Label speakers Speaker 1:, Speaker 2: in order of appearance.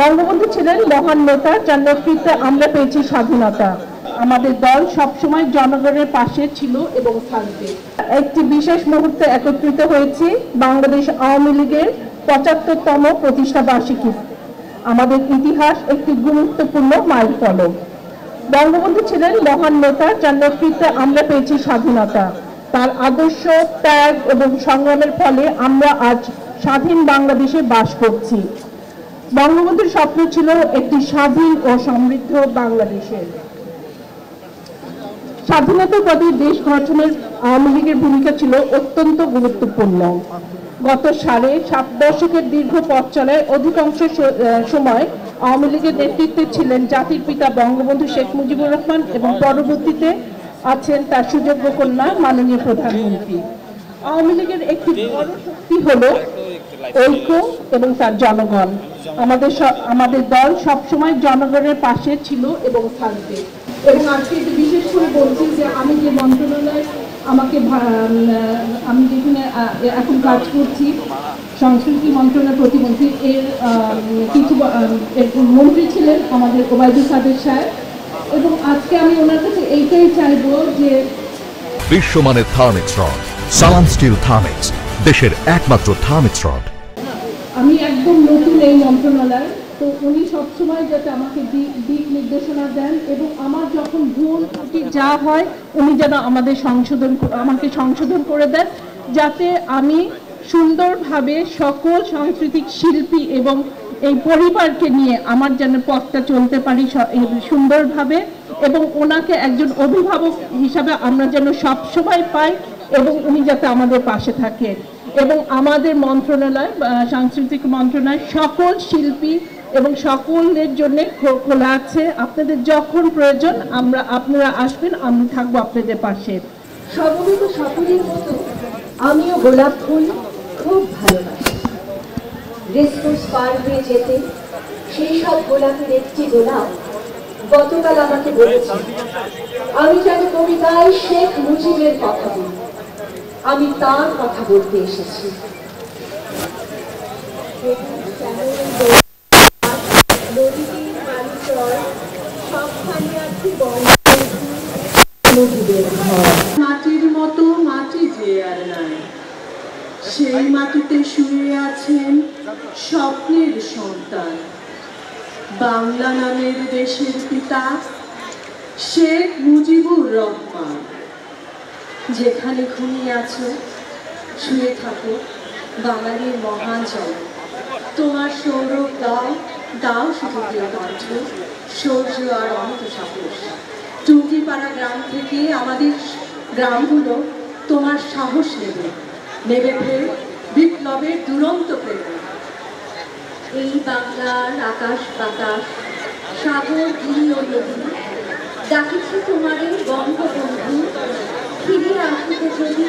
Speaker 1: বঙ্গবন্ধু ছিলেন মহান নেতা, যার নেতৃত্বে আমরা পেয়েছি স্বাধীনতা। আমাদের দল সবসময় জনগণের পাশে ছিল এবং থাকবে। একটি বিশেষ মুহূর্তে একত্রিত হয়েছি, বাংলাদেশ আওয়ামী লীগের ৭৫তম প্রতিষ্ঠা বার্ষিকী। আমাদের ইতিহাস একটি গুরুত্বপূর্ণ মাইলফলক। বঙ্গবন্ধু ছিলেন মহান নেতা, যার নেতৃত্বে আমরা পেয়েছি স্বাধীনতা। তার আদর্শ, ত্যাগ এবং সংগ্রামের ফলে আমরা আজ স্বাধীন বাংলাদেশে বাস করছি। বঙ্গবন্ধুর স্বপ্ন ছিল একটি স্বাধীন ও সমৃদ্ধ বাংলাদেশের। স্বাধীনতার পরে দেশ গঠনের আওয়ামী লীগের ভূমিকা ছিল অত্যন্ত গুরুত্বপূর্ণ। গত 7.5 দশকের দীর্ঘ পথ চলায় অধিকাংশ সময় আওয়ামী লীগের নেতৃত্বে ছিলেন জাতির পিতা বঙ্গবন্ধু শেখ মুজিবুর রহমান এবং পরবর্তীতে আছেন তার সুযোগ্য কন্যা মাননীয় প্রধানমন্ত্রী। আওয়ামী লীগের একটি বড় শক্তি হলো ঐক্য এবং তার জনগণ। আমাদের দল সবসময় জনগণের পাশে ছিল এবং থাকবে। এবং আজকে বিশেষ করে বলছি যে আমি যে মন্ত্রণালয় আমি যেখানে এখন কাজ করছি, সংস্কৃতি মন্ত্রণালয় প্রতিমন্ত্রী, এর কিছু মন্ত্রী ছিলেন আমাদের ওবায়দুল কাদের সাহেব। এবং আজকে আমি ওনার কাছে এইটাই চাইবো যে
Speaker 2: বিশ্বমানের থার্মিক্স রড, সালাম স্টিল থার্মিক্স, দেশের একমাত্র থার্মিক্স রড।
Speaker 1: আমি একদম নতুন এই মন্ত্রণালয়, তো উনি সবসময় যাতে আমাকে দিক নির্দেশনা দেন এবং আমার যখন ভুল ত্রুটি যা হয় উনি যেন আমাকে সংশোধন করে দেন, যাতে আমি সুন্দরভাবে সকল সাংস্কৃতিক শিল্পী এবং এই পরিবারকে নিয়ে আমার যেন পথটা চলতে পারি সুন্দরভাবে। এবং ওনাকে একজন অভিভাবক হিসাবে আমরা যেন সবসময় পাই এবং উনি যাতে আমাদের পাশে থাকে। এবং আমাদের মন্ত্রণালয়, সাংস্কৃতিক মন্ত্রণালয় সকল শিল্পী এবং সকলের জন্য খোলা আছে। আপনাদের যখন প্রয়োজন আপনারা আসবেন, আমি থাকবো আপনাদের পাশে।
Speaker 3: সমবেত সকলের মতো আমিও গোলাপ ফুল খুব ভালোবাসি। রেসকোর্স পার হয়ে যেতে সেই সব গোলাপের একটি গোলাপ গতকাল আমাকে বলেছে আমি যেন কবিতায় শেখ মুজিবের কথা বলি। আমি তার কথা বলতে এসেছি।
Speaker 1: মাটির মতো মাটি যে আর নাই, সেই মাটিতে শুয়ে আছেন স্বপ্নের সন্তান, বাংলা নামের দেশের পিতা শেখ মুজিবুর রহমান। যেখানে ঘুমিয়ে আছো শুয়ে থাকো বাঙালির মহান জয়। তোমার সৌরভ দাও শুধু কণ্ঠ, সৌর্য আর অন্ত সাহস। টুঙ্গিপাড়া গ্রাম থেকে আমাদের গ্রামগুলো তোমার সাহস নেবে ফের বিপ্লবের দুরন্ত প্রেরণা।
Speaker 3: এই বাংলার আকাশ বাতাস, সাগর গিরি ও নদী ডাকিছে তোমারে বঙ্গবন্ধু, ফিরে আসিতে যদি